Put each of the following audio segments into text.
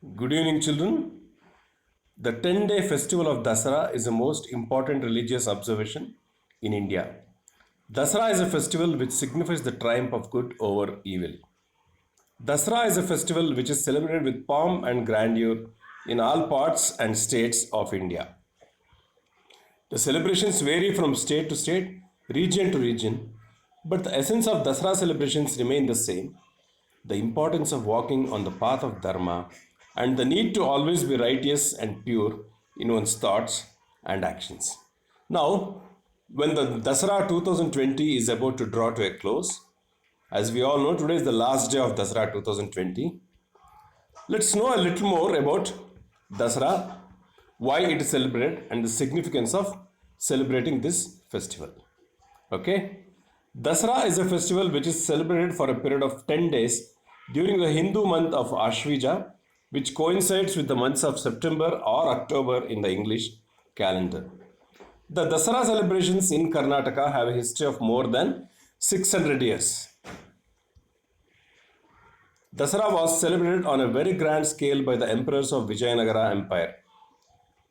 Good evening, children. The 10-day festival of Dasara is the most important religious observation in India. Dasara is a festival which signifies the triumph of good over evil. Dasara is a festival which is celebrated with pomp and grandeur in all parts and states of India. The celebrations vary from state to state, region to region, but the essence of Dasara celebrations remain the same: the importance of walking on the path of Dharma, and the need to always be righteous and pure in one's thoughts and actions. Now, when the Dasara 2020 is about to draw to a close, as we all know, today is the last day of Dasara 2020. Let's know a little more about Dasara, why it is celebrated, and the significance of celebrating this festival. Okay? Dasara is a festival which is celebrated for a period of 10 days during the Hindu month of Ashvija, which coincides with the months of September or October in the English calendar. The Dasara celebrations in Karnataka have a history of more than 600 years. Dasara was celebrated on a very grand scale by the emperors of Vijayanagara Empire.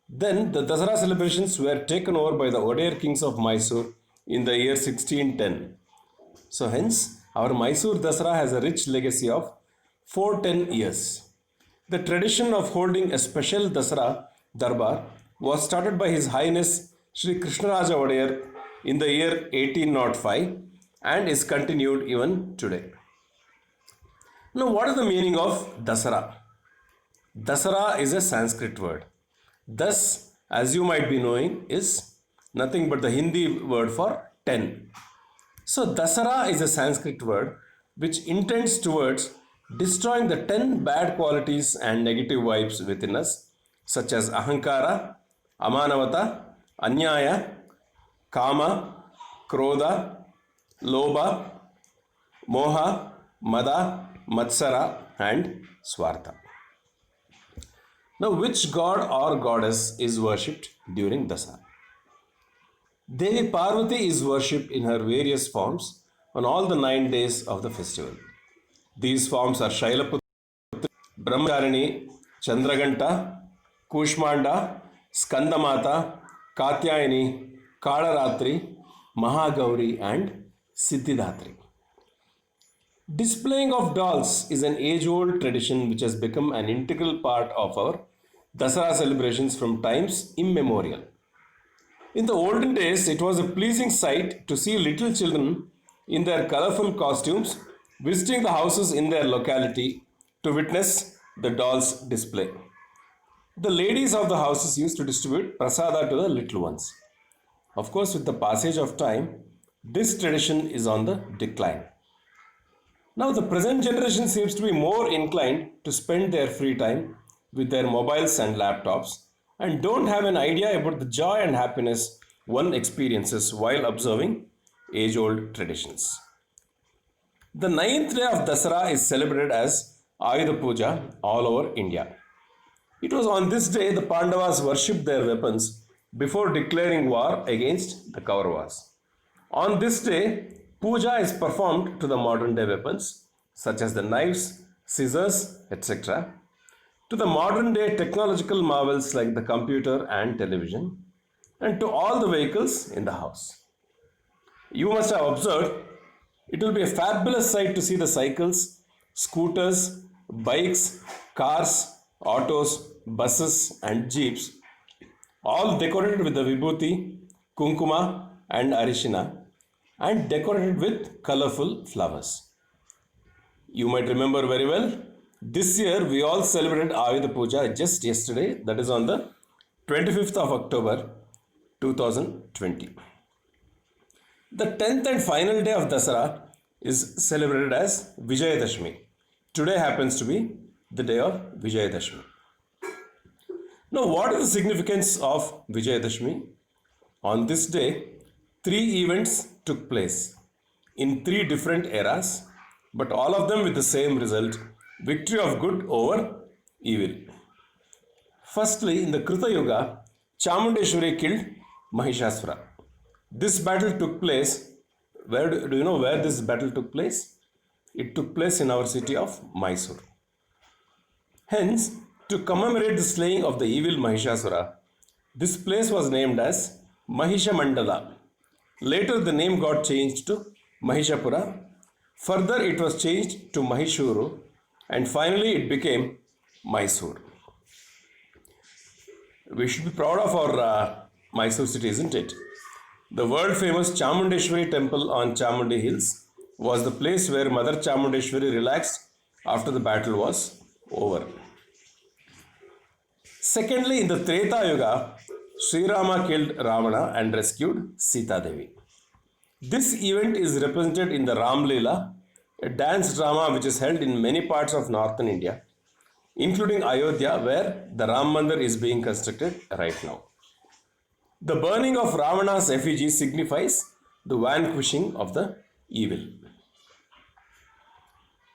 Then the Dasara celebrations were taken over by the Odair kings of Mysore in the year 1610. So hence, our Mysore Dasara has a rich legacy of 410 years. The tradition of holding a special Dasara Darbar was started by His Highness Sri Krishnaraja Odair in the year 1805 and is continued even today. Now, what is the meaning of Dasara? Dasara is a Sanskrit word. Thus, as you might be knowing, is nothing but the Hindi word for 10. So, Dasara is a Sanskrit word which intends towards destroying the 10 bad qualities and negative vibes within us, such as Ahankara, Amanavata, Anyaya, Kama, Krodha, Lobha, Moha, Mada, Matsara, and Swartha. Now, which god or goddess is worshipped during Dasara? Devi Parvati is worshipped in her various forms on all the 9 days of the festival. These forms are Shailaputri, Brahmacharini, Chandraganta, Kushmanda, Skandamata, Katyayani, Kalaratri, Mahagauri, and Siddhidatri. Displaying of dolls is an age-old tradition which has become an integral part of our Dasara celebrations from times immemorial. In the olden days, it was a pleasing sight to see little children in their colorful costumes visiting the houses in their locality to witness the dolls display. The ladies of the houses used to distribute prasada to the little ones. Of course, with the passage of time, this tradition is on the decline. Now, the present generation seems to be more inclined to spend their free time with their mobiles and laptops and don't have an idea about the joy and happiness one experiences while observing age old traditions. The ninth day of Dasara is celebrated as Ayudha Puja all over India. It was on this day the Pandavas worshipped their weapons before declaring war against the Kauravas. On this day, puja is performed to the modern day weapons such as the knives, scissors, etc., to the modern day technological marvels like the computer and television, and to all the vehicles in the house. You must have observed it will be a fabulous sight to see the cycles, scooters, bikes, cars, autos, buses, and jeeps all decorated with the vibhuti, kunkuma, and arishina, and decorated with colorful flowers. You might remember very well, this year we all celebrated Ayudha Puja just yesterday, that is on the 25th of October 2020. The 10th and final day of Dasara is celebrated as Vijayadashmi. Today happens to be the day of Vijayadashmi. Now, what is the significance of Vijayadashmi? On this day, 3 events took place in 3 different eras, but all of them with the same result: victory of good over evil. Firstly, in the Krita Yuga, Chamundeshwari killed Mahishasura. This battle took place. Do you know where this battle took place? It took place in our city of Mysore. Hence, To commemorate the slaying of the evil Mahishasura, this place was named as Mahishamandala. Later, the name got changed to Mahishapura. Further, it was changed to Mahishuru, and finally, it became Mysore. We should be proud of our Mysore city, isn't it? The world famous Chamundeshwari temple on Chamundi Hills was the place where Mother Chamundeshwari relaxed after the battle was over. Secondly, in the Treta Yuga, Sri Rama killed Ravana and rescued Sita Devi. This event is represented in the Ram Leela, a dance drama which is held in many parts of northern India, including Ayodhya, where the Ram Mandir is being constructed right now. The burning of Ravana's effigy signifies the vanquishing of the evil.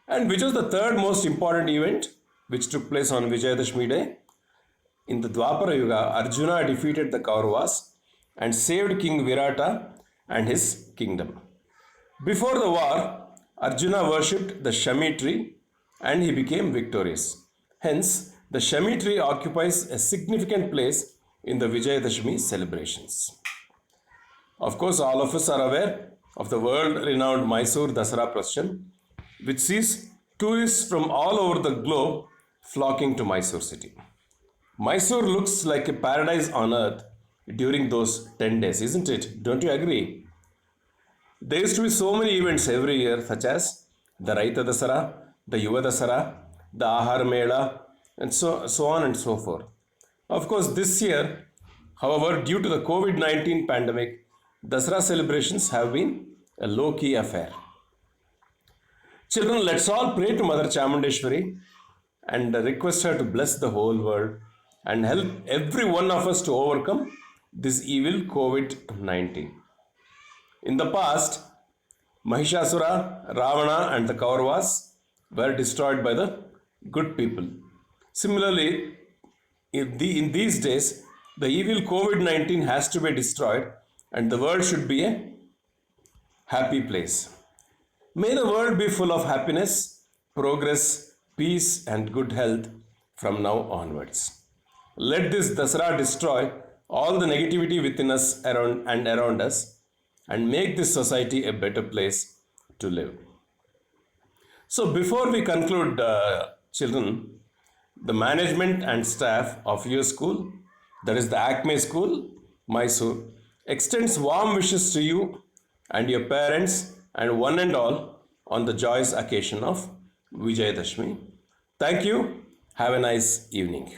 And which was the third most important event which took place on Vijayadashmi Day? In the Dwapara Yuga, Arjuna defeated the Kauravas and saved King Virata and his kingdom. Before the war, Arjuna worshipped the Shami tree and he became victorious. Hence, the Shami tree occupies a significant place in the Vijayadashmi celebrations. Of course, all of us are aware of the world-renowned Mysore Dasara procession, which sees tourists from all over the globe flocking to Mysore city. Mysore looks like a paradise on earth during those 10 days, isn't it? Don't you agree? There used to be so many events every year, such as the Raita Dasara, the Yuva Dasara, the Ahar Mela, and so on and so forth. Of course, this year, however, due to the COVID-19 pandemic, Dasara celebrations have been a low-key affair. Children, let's all pray to Mother Chamundeshwari and request her to bless the whole world and help every one of us to overcome this evil COVID-19. In the past, Mahishasura, Ravana and the Kauravas were destroyed by the good people. Similarly, in these days, the evil COVID-19 has to be destroyed and the world should be a happy place. May the world be full of happiness, progress, peace and good health from now onwards. Let this Dasara destroy all the negativity within us around us and make this society a better place to live. So before we conclude, children, the management and staff of your school, that is the Acme School, Mysore, extends warm wishes to you and your parents and one and all on the joyous occasion of Vijayadashmi. Thank you. Have a nice evening.